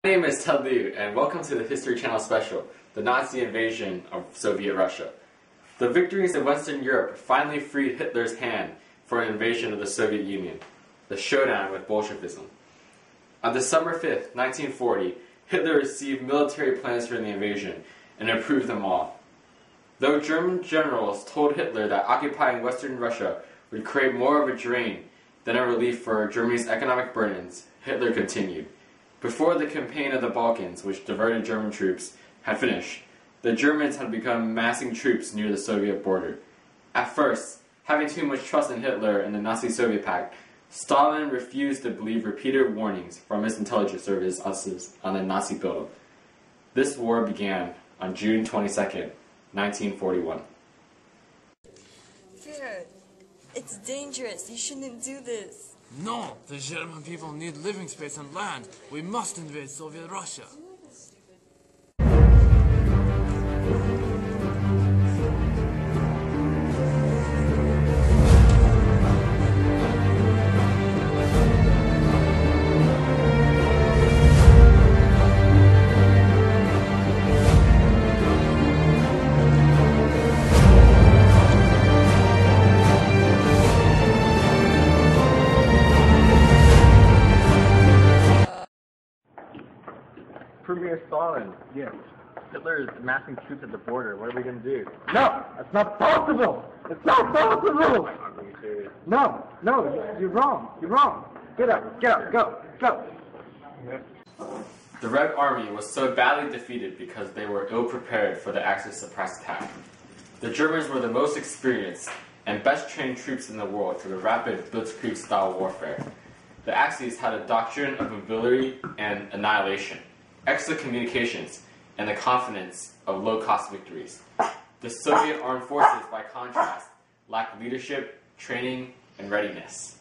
My name is Ted Liu, and welcome to the History Channel special, The Nazi Invasion of Soviet Russia. The victories in Western Europe finally freed Hitler's hand for an invasion of the Soviet Union, the showdown with Bolshevism. On December 5th, 1940, Hitler received military plans for the invasion and approved them all. Though German generals told Hitler that occupying Western Russia would create more of a drain than a relief for Germany's economic burdens, Hitler continued. Before the campaign of the Balkans, which diverted German troops, had finished, the Germans had begun massing troops near the Soviet border. At first, having too much trust in Hitler and the Nazi-Soviet pact, Stalin refused to believe repeated warnings from his intelligence services on the Nazi buildup. This war began on June 22nd, 1941. Fear, it's dangerous. You shouldn't do this. No, the German people need living space and land. We must invade Soviet Russia. Premier Stalin. Yes. Hitler is massing troops at the border. What are we going to do? No, that's not possible. It's not possible. No, you're wrong. You're wrong. Get up, go. The Red Army was so badly defeated because they were ill-prepared for the Axis surprise attack. The Germans were the most experienced and best-trained troops in the world for the rapid blitzkrieg-style warfare. The Axis had a doctrine of mobility and annihilation, excellent communications, and the confidence of low-cost victories. The Soviet armed forces, by contrast, lacked leadership, training, and readiness.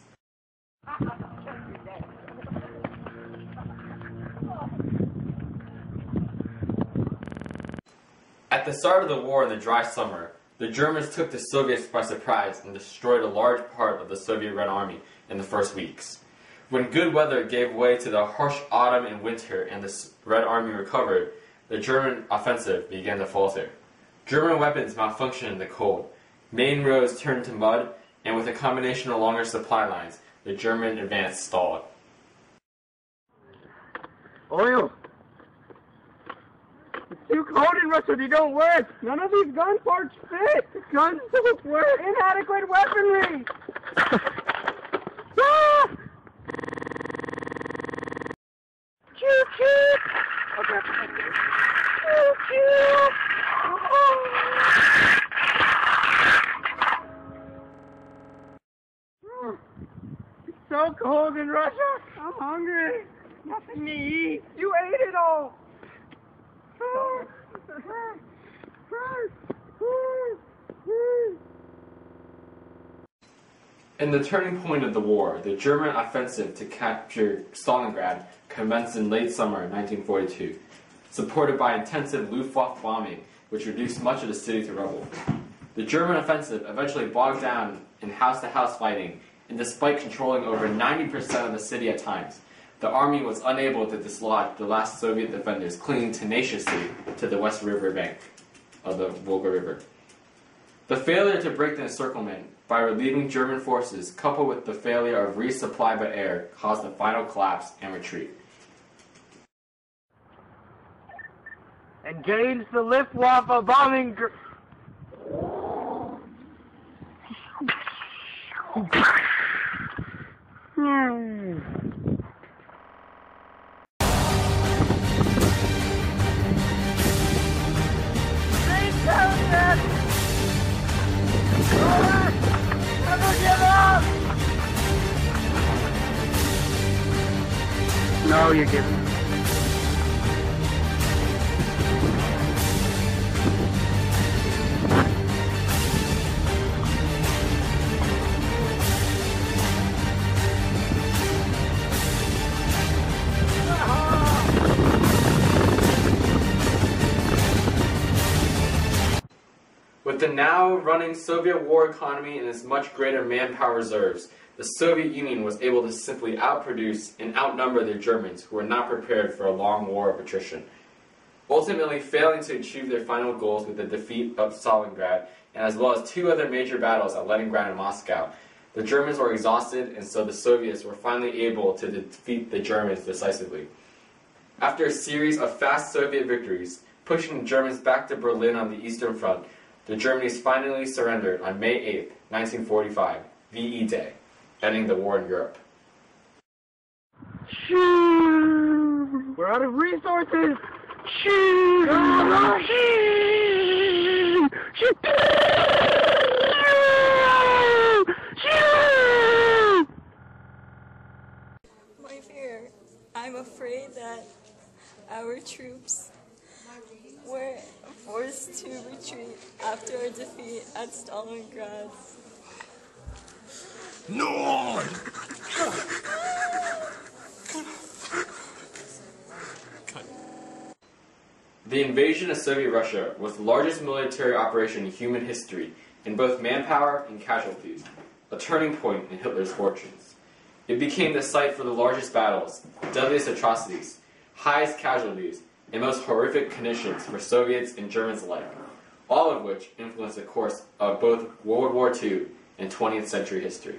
At the start of the war in the dry summer, the Germans took the Soviets by surprise and destroyed a large part of the Soviet Red Army in the first weeks. When good weather gave way to the harsh autumn and winter and the Red Army recovered, the German offensive began to falter. German weapons malfunctioned in the cold. Main roads turned to mud, and with a combination of longer supply lines, the German advance stalled. Oil. It's too cold in Russia. They don't work. None of these gun parts fit. The guns don't work. Inadequate weaponry. Ah! Choo-choo! Okay. Choo-choo! It's so cold in Russia. I'm hungry. Nothing to eat. You ate it all. In the turning point of the war, the German offensive to capture Stalingrad commenced in late summer 1942, supported by intensive Luftwaffe bombing, which reduced much of the city to rubble. The German offensive eventually bogged down in house-to-house fighting, and despite controlling over 90% of the city at times, the army was unable to dislodge the last Soviet defenders clinging tenaciously to the West River bank of the Volga River. The failure to break the encirclement by relieving German forces, coupled with the failure of resupply by air, caused the final collapse and retreat. Engage the Luftwaffe bombing No, you're giving. With the now running Soviet war economy and its much greater manpower reserves, the Soviet Union was able to simply outproduce and outnumber the Germans, who were not prepared for a long war of attrition. Ultimately failing to achieve their final goals with the defeat of Stalingrad, and as well as two other major battles at Leningrad and Moscow, the Germans were exhausted, and so the Soviets were finally able to defeat the Germans decisively. After a series of fast Soviet victories, pushing the Germans back to Berlin on the Eastern Front, the Germans finally surrendered on May 8, 1945, VE Day, ending the war in Europe. Shoo! We're out of resources! Shoo! Shoo! Shoo! Shoo! My fear. I'm afraid that our troops were forced to retreat after our defeat at Stalingrad. No! The invasion of Soviet Russia was the largest military operation in human history, in both manpower and casualties, a turning point in Hitler's fortunes. It became the site for the largest battles, deadliest atrocities, highest casualties, and most horrific conditions for Soviets and Germans alike, all of which influenced the course of both World War II and 20th century history.